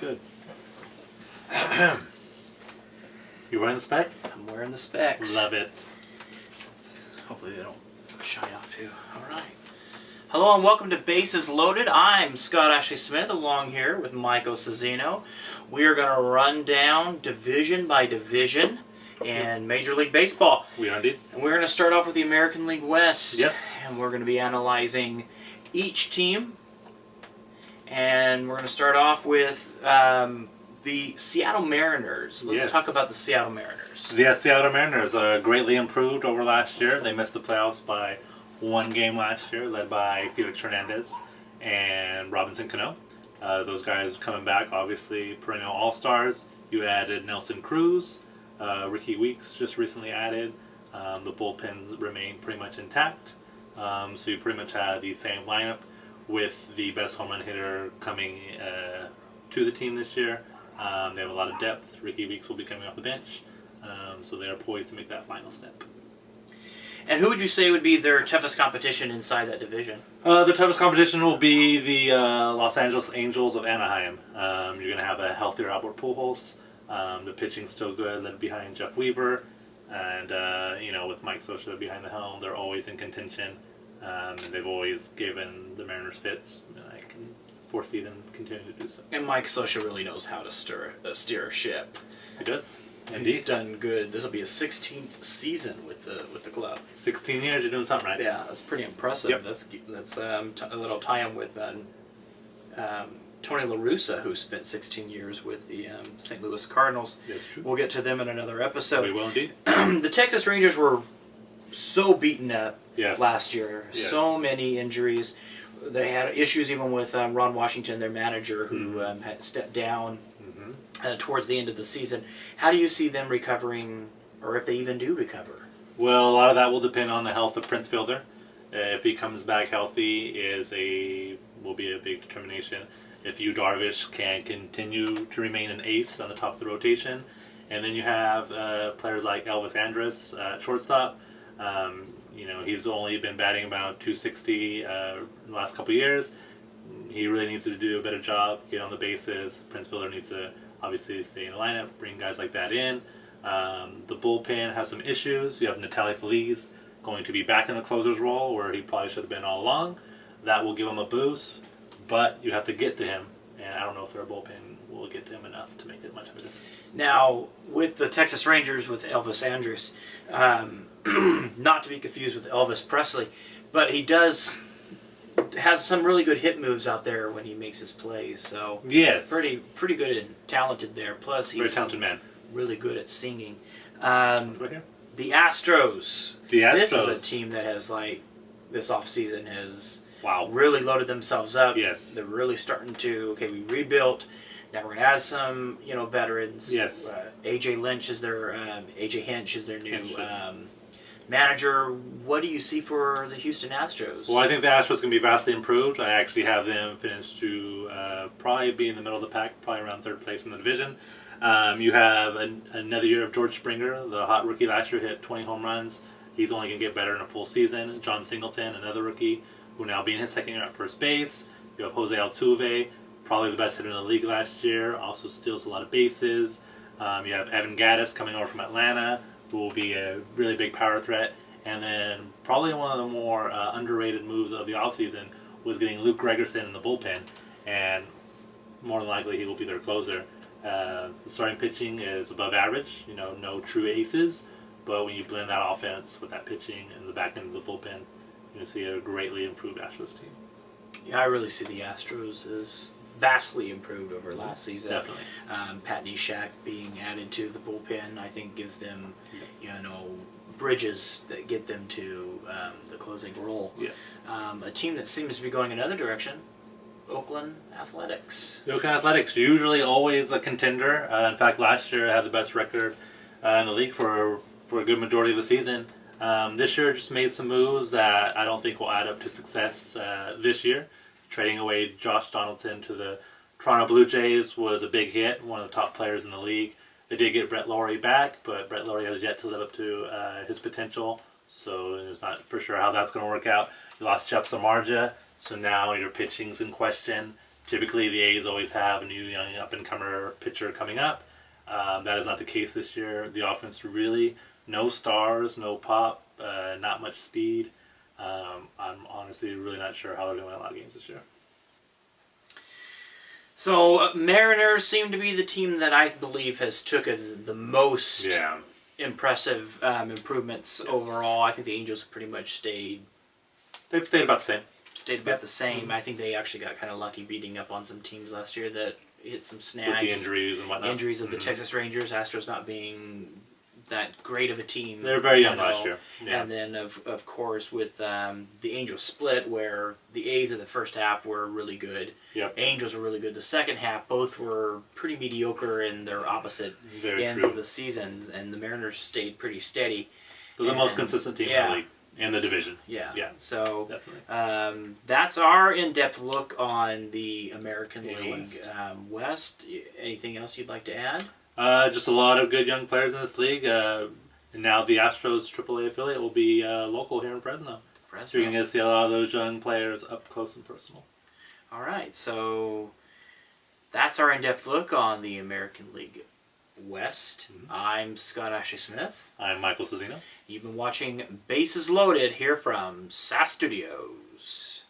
good. You wearing the specs? I'm wearing the specs. Love it. Hopefully they don't shine off too. Alright. Hello and welcome to Bases Loaded. I'm Scott Ashley Smith along here with Michael Cezzino. We are going to run down division by division in Major League Baseball. We are indeed. And we're going to start off with the American League West. Yes. And we're going to be analyzing each team. And we're going to start off with the Seattle Mariners. Let's talk about the Seattle Mariners. The Seattle Mariners are greatly improved over last year. They missed the playoffs by one game last year, led by Felix Hernandez and Robinson Cano. Those guys coming back, obviously perennial all-stars. You added Nelson Cruz. Ricky Weeks just recently added. The bullpens remain pretty much intact. So you pretty much have the same lineup with the best home run hitter coming to the team this year. They have a lot of depth. Ricky Weeks will be coming off the bench. So they are poised to make that final step. And who would you say would be their toughest competition inside that division? The toughest competition will be the Los Angeles Angels of Anaheim. You're going to have a healthier Albert Pujols. The pitching's still good, led behind Jeff Weaver. And, with Mike Scioscia behind the helm, they're always in contention. And they've always given the Mariners fits. And I can foresee them continue to do so. And Mike Scioscia really knows how to steer a ship. He does. Indeed. He's done good. This will be his 16th season with the club. 16 years, you're doing something right. Yeah, that's pretty impressive. Yep. That's a little tie-in with Tony La Russa, who spent 16 years with the St. Louis Cardinals. That's true. We'll get to them in another episode. We will indeed. The Texas Rangers were so beaten up last year. Yes. So many injuries. They had issues even with Ron Washington, their manager, who had stepped down towards the end of the season. How do you see them recovering, or if they even do recover? Well, a lot of that will depend on the health of Prince Fielder. If he comes back healthy, will be a big determination. If Yu Darvish can continue to remain an ace on the top of the rotation, and then you have players like Elvis Andrus at shortstop. He's only been batting about 260 in the last couple of years. He really needs to do a better job, get on the bases. Prince Fielder needs to obviously stay in the lineup, bring guys like that in. The bullpen has some issues. You have Natali Feliz going to be back in the closer's role, where he probably should have been all along. That will give him a boost, but you have to get to him, and I don't know if their bullpen will get to him enough to make it much of a difference. Now, with the Texas Rangers, with Elvis Andrus, not to be confused with Elvis Presley, but he has some really good hit moves out there when he makes his plays. So yes, pretty good and talented there. Plus, he's very talented man. Really good at singing. That's right here. The Astros. This is a team that has this offseason has really loaded themselves up. Yes, they're really starting to. Okay, we rebuilt. Now we're gonna add some veterans. Yes. AJ Hinch is their new manager. What do you see for the Houston Astros? Well, I think the Astros can be vastly improved. I actually have them finished to probably be in the middle of the pack, probably around third place in the division. You have another year of George Springer, the hot rookie last year, hit 20 home runs. He's only going to get better in a full season. John Singleton, another rookie, who now being his second year at first base. You have Jose Altuve, probably the best hitter in the league last year, also steals a lot of bases. You have Evan Gattis coming over from Atlanta, who will be a really big power threat. And then probably one of the more underrated moves of the offseason was getting Luke Gregerson in the bullpen, and more than likely he will be their closer. The starting pitching is above average, no true aces, but when you blend that offense with that pitching and the back end of the bullpen, you're going to see a greatly improved Astros team. Yeah, I really see the Astros as vastly improved over last season. Definitely. Pat Neshek being added to the bullpen, I think, gives them, bridges that get them to the closing role. Yes. A team that seems to be going another direction, Oakland Athletics. The Oakland Athletics, usually always a contender. In fact, last year had the best record in the league for a good majority of the season. This year just made some moves that I don't think will add up to success this year. Trading away Josh Donaldson to the Toronto Blue Jays was a big hit, one of the top players in the league. They did get Brett Lawrie back, but Brett Lawrie has yet to live up to his potential, so it's not for sure how that's going to work out. You lost Jeff Samardzija, so now your pitching's in question. Typically, the A's always have a new young up-and-comer pitcher coming up. That is not the case this year. The offense really, no stars, no pop, not much speed. I'm honestly really not sure how they're going to win a lot of games this year. So, Mariners seem to be the team that I believe has taken the most impressive improvements overall. I think the Angels have pretty much stayed... They've stayed about the same. The same. Mm-hmm. I think they actually got kind of lucky beating up on some teams last year that hit some snags. With the injuries and whatnot. Injuries of the Texas Rangers, Astros not being that great of a team. They were very young last year. Yeah. And then, of course, with the Angels split, where the A's in the first half were really good. Yep. Angels were really good. The second half, both were pretty mediocre in their opposite ends of the seasons, and the Mariners stayed pretty steady. They're the most consistent team in the league. In the division. Yeah. Yeah. So definitely. That's our in-depth look on the American League West. Anything else you'd like to add? Just a lot of good young players in this league. And now the Astros AAA affiliate will be local here in Fresno. So you're going to see a lot of those young players up close and personal. All right. So that's our in-depth look on the American League West. Mm-hmm. I'm Scott Ashley Smith. I'm Michael Cezino. You've been watching Bases Loaded here from SAS Studios.